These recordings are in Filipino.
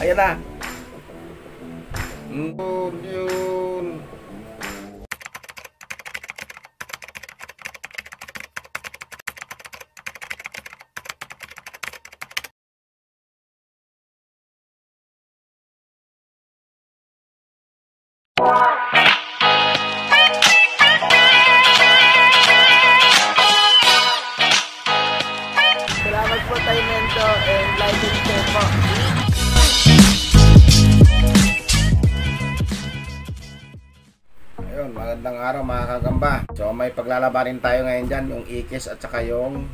Ayan na. Yun. Salamat po tayo Mento and like and share po. Ayun, magandang araw mga kagamba. So may paglalabanin tayo ngayon dyan, yung ikis at saka yung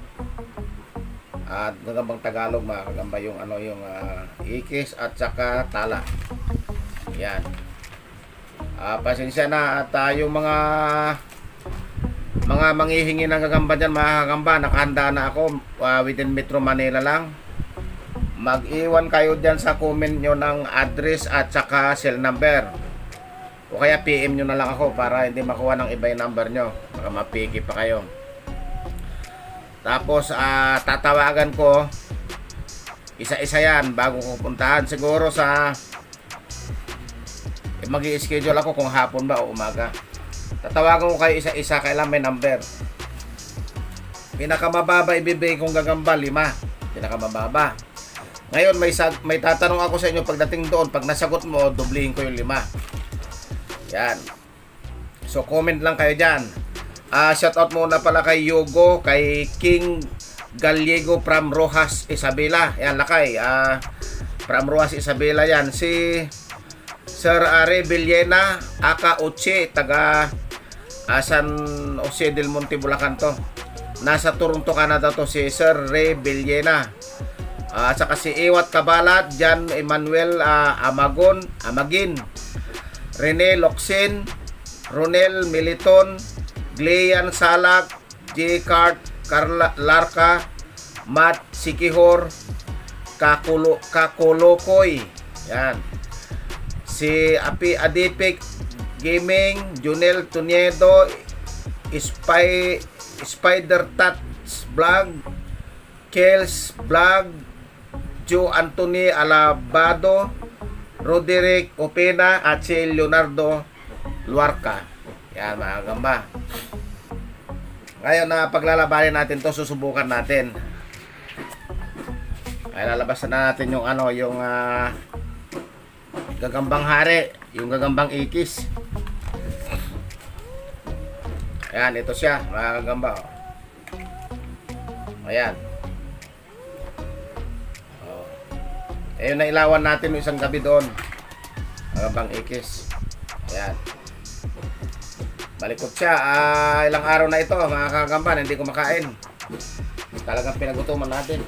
gagambang Tagalog mga kagamba, yung yung ikis at saka tala. Yan. Pasensya na at yung mga manghihingi ng gagamba dyan mga kagamba, nakahanda na ako within Metro Manila lang. Mag-iwan kayo dyan sa comment nyo ng address at saka cell number, o kaya PM nyo na lang ako para hindi makuha ng iba yung number nyo, baka mapiki pa kayo. Tapos tatawagan ko isa-isa yan bago ko puntahan. Siguro sa mag-i-schedule ako kung hapon ba o umaga. Tatawagan ko kayo isa-isa, kailan may number. Pinakamababa ibibigay kong gagamba 5. Pinakamababa. Ngayon may tatanong ako sa inyo pagdating doon. Pag nasagot mo, dublihin ko yung 5. Yan. So comment lang kayo dyan. Shoutout muna pala kay Yogo, kay King Gallego from Rojas, Isabela. Yan, lakay. From Rojas, Isabela yan. Si Sir Are Villena, Aka Uche, taga San Jose del Monte, Bulacan to. Nasa Toronto, Canada to si Sir Ray Villena. At saka si Iwat Kabalat, Jan Emmanuel Amagin, Rene Loxin, Ronel Militon, Gleyan Salak, J. Cart, Carla Larca, Matt Sikihor, Kakolokoy. Yan. Si Api Adipik Gaming, Junel Tuniedo, Spider Tats Vlog, Kels Vlog, Joe Anthony Alabado, Roderick Opena at si Leonardo Luarca. Yan mga gamba. Ngayon na paglalabanin natin to, susubukan natin. Ay lalabas na natin yung yung gagambang hari, yung gagambang ikis. Ayan, ito siya mga gagamba. Ayan. Ayun na ilawan natin yung isang gabi doon. Gagambang ikis. Ayan. Balikot siya. Ilang araw na ito mga kagamba, hindi kumakain. Talagang pinagutuman natin.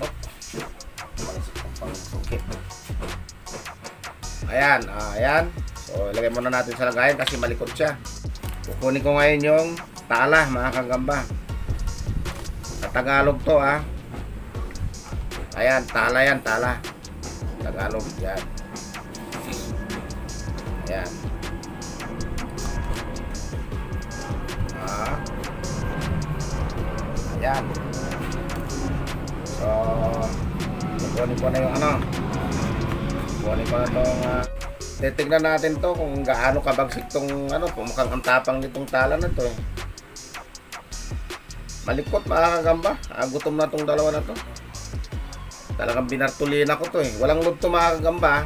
Ayan, ayan. So, ilagay muna natin sa lagayan kasi malikot siya. Kukunin ko ngayon yung tala, mga kagamba. Sa Tagalog to, Ayan, tala yan, tala. Tagalog, yan. Ayan. Ayan. So, kukunin ko na yung kukunin ko na itong titignan natin to kung gaano kabagsik tong mukhang ang tapang nitong tala na to. Malikot mga kagamba. Gutom na tong dalawa na to. Talagang binartulina ko to Walang load to mga kagamba.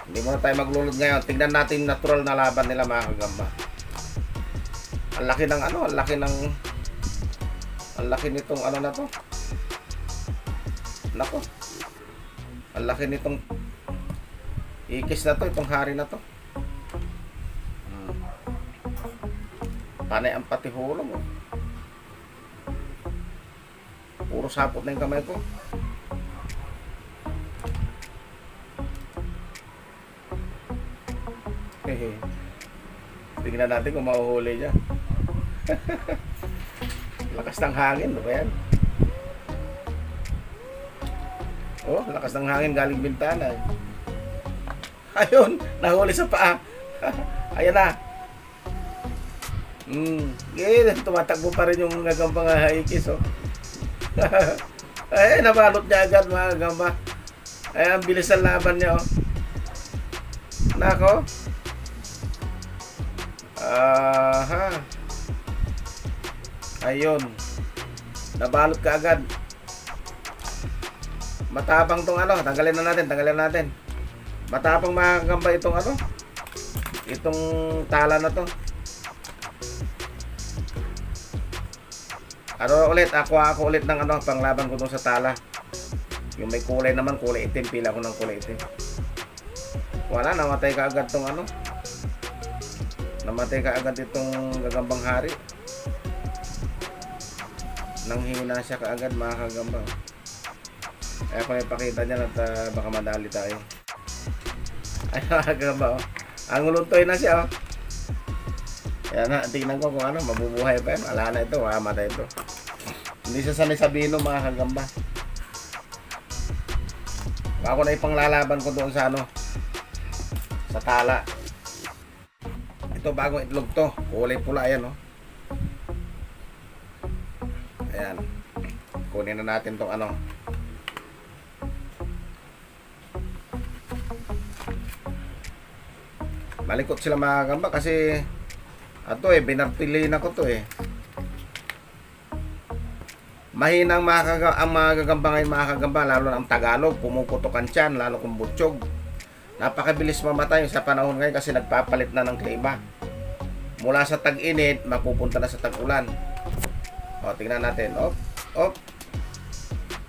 Hindi muna tayo maglulod ngayon. Tignan natin natural na laban nila mga kagamba. Ang laki ng ang laki nitong na to. Nako. Ang laki nitong ikis na to, itong hari na to. Panay ang patihulong Puro sapot na yung kamay ko. Tingnan natin kung mahuhuli niya. Lakas ng hangin, ba yan? Oh, lakas ng hangin galing bintana. Ayun, nahuli sa paa. Ayan na. Tumatakbo pa rin yung gagambang haikis, Ay, nabalot niya agad mga gamba. Ay, ang bilis ang laban niya, oh. Nako. Aha. Ayun. Nabalot ka agad. Matapang tong ano. Tanggalin na natin. Matapang mga kagamba itong ano. Itong tala na to. Ano ulit? Ako ulit ng ano. Panglaban ko dun sa tala. Yung may kulay naman. Kulay itim. Pila ko ng kulay itim. Wala. Namatay ka agad tong ano. Namatay ka agad itong gagambang hari. Nanghina siya kaagad mga kagamba. Kaya kung ipakita niya at baka madali tayo. Ay mga kagamba, oh. Ang uluntoy na siya, oh. Kaya na, tingnan ko kung ano, mabubuhay pa yan. Wala na ito, mamatay ito. Hindi siya sanay sa bino mga kagamba. Ako na ipanglalaban ko doon sa ano, sa tala. Ito bagong itlog to. Kulay pula, ayan, oh. Ayan. Kunin na natin tong ano. Malikot sila mga kagamba kasi ato binartili na ko to Mahina ang mga gagamba ngayon mga kagamba, lalo na ang Tagalog, pumuputokan tiyan, lalo kung butsyog. Napakabilis mamatay sa panahon ngayon kasi nagpapalit na ng klima. Mula sa tag-init, mapupunta na sa tag-ulan. O, tingnan natin. Op.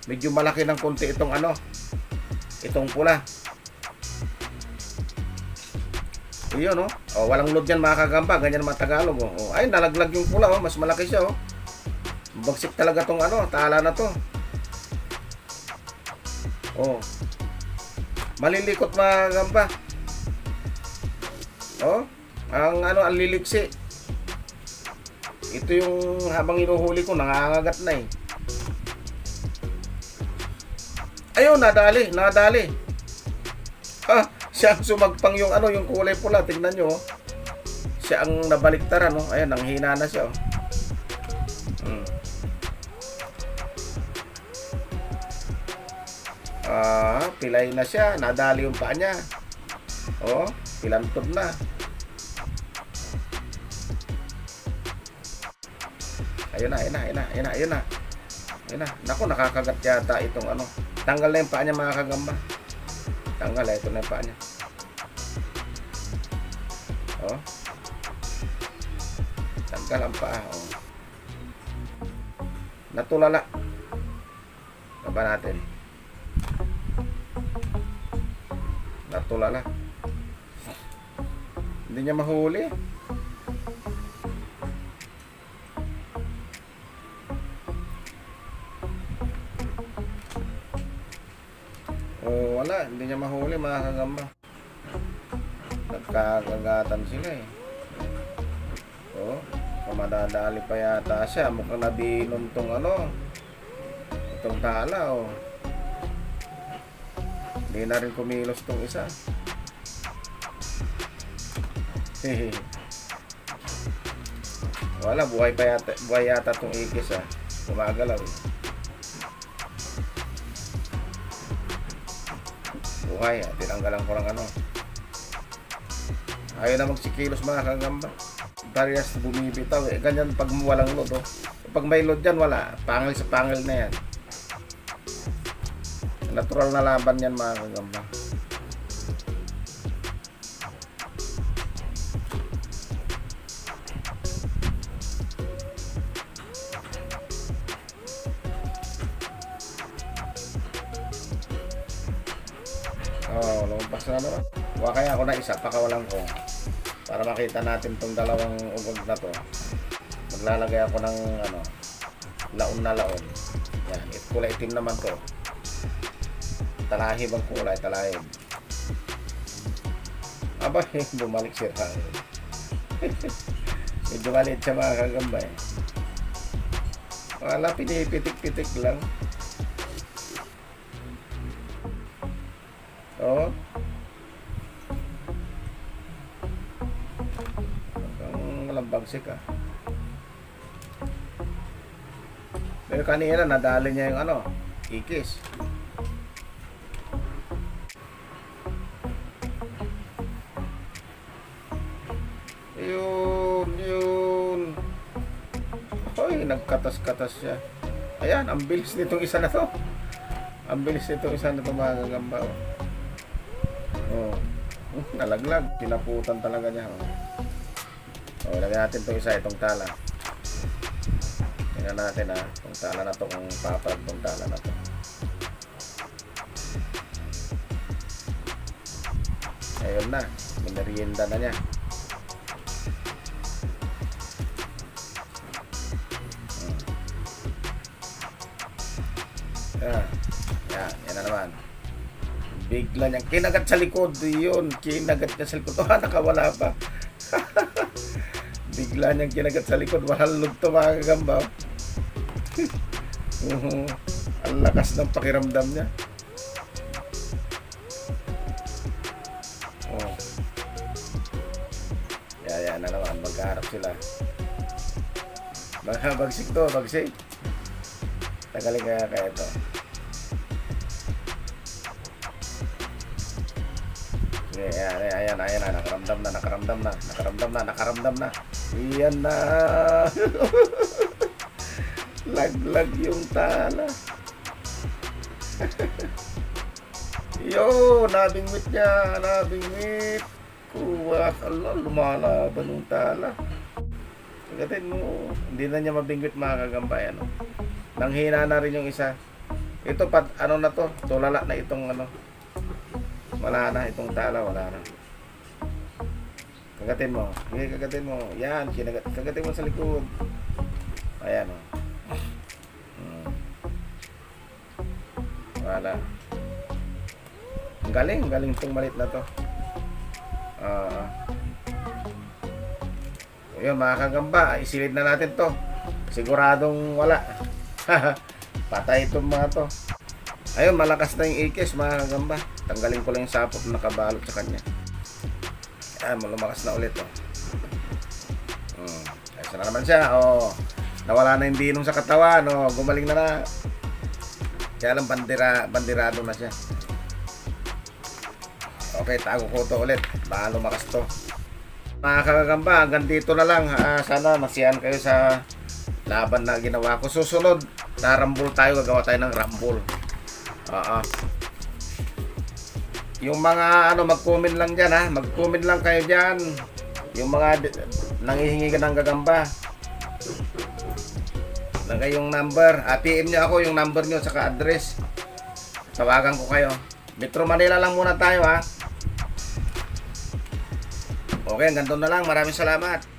Medyo malaki ng konti itong ano. Itong pula. Iyon, oh. O, walang load yan mga kagamba. Ganyan mga Tagalog, oh. O, ay, nalaglag yung pula, oh. Mas malaki siya, oh. Bagsik talaga tong ano, tala na to. Oh. Malilikot mga kagamba. Oh. Ang ano, ang liliksi. Ito yung habang inuhuli ko, nangangagat na Ayun, nadali. Siya ang sumagpang yung ano, yung kulay pula. Tingnan nyo, oh. Siya ang nabaliktaran, oh. Ayun, nanghina na siya, oh. Pilay na siya. Nadali yung paa niya. Oh, pilantod na. Ayun na. Naku, nakakagat yata itong ano. Tanggal na yung paa niya mga kagamba. Tanggal, ito na yung paa niya. Oh. Tanggal ang paa, oh. Natulala. Baba natin. Natulala. Hindi niya mahuli. Wala, hindi niya mahuli mga kagamba. Nagkagagatan sila Oh, kumadadali pa yata siya. Mukhang nabinom tong ano, itong tala, oh. Hindi na rin kumilos tong isa. Wala, buhay yata tong ikis, gumagalaw, buhay, tinanggalan ko lang ano. Ayaw na magsikilos mga kagamba. Parehas bumibitaw, ganyan pag walang load, oh. Pag may load dyan, wala, pangil sa pangil na yan. Natural na laban yan mga kagamba. Lumampas na naman. Huwag kaya ako na isa, pakawalan ko para makita natin tong dalawang ugod na to. Maglalagay ako ng ano, laon na laon. Yan, kulay itim naman to. Talahib ang kulay, talahib. Aba, bumalik siya. Medyo maliit siya mga kagamba Wala, pinipitik-pitik lang. Oh. Ang walang bagsik Pero kanina nadali niya yung ano, ikis. nagkatas-katas siya. Ayan, ang bilis nitong isa na to. Ang bilis nitong isa na to, mga kagamba. Nalaglag. Pinaputan talaga niya. Lagyan natin itong isa, itong tala. Tingnan natin itong tala na to, kung papag itong tala na to. Ayun na, minerienda na niya. Yan na naman. Bigla niyang kinagat sa likod. Yun, kinagat niya sa likod. Nakawala pa. Bigla niyang kinagat sa likod. Mahalog to, mga kagamba. Ang lakas ng pakiramdam niya. Yan na naman. Magharap sila. Bagsik to, bagsik. Tagalin kaya ito. Ayan, nakaramdam na. Iyan na. Laglag yung tala. Yo, nabingwit niya, nabingwit. Kuwak, Allah, lumalaban yung tala. Pagkatin mo, hindi na niya mabingwit, mga kagamba. Nanghina na rin yung isa. Ito, ano na to, tulala na itong wala na itong tala, wala na. Kagatin mo. Sige, kagatin mo. Yan, kagatin mo sa likod. Ayan, wala. Ang galing itong malit na to. Yun, mga kagamba, isilid na natin to. Siguradong wala. Patay itong mga to. Ayun, malakas na yung ikis, mga kagamba. Tanggalin ko lang yung sapot na nakabalot sa kanya. Ayan, lumakas na ulit. Ayos na naman siya. Nawala na yung dinong sa katawan. Gumaling na. Kaya lang bandirado na siya. Okay, tago ko to ulit. Baka lumakas to. Mga kagamba, hanggang dito na lang. Sana masiyahan kayo sa laban na ginawa ko. Susunod, na rumble tayo. Gagawa tayo ng rumble. Yung mga mag-comment lang dyan, mag-comment lang kayo dyan. Yung mga nangihingi ka ng gagamba, lagay yung number. PM nyo ako yung number nyo saka address. Tawagan ko kayo. Metro Manila lang muna tayo, Okay, hanggang doon na lang. Maraming salamat.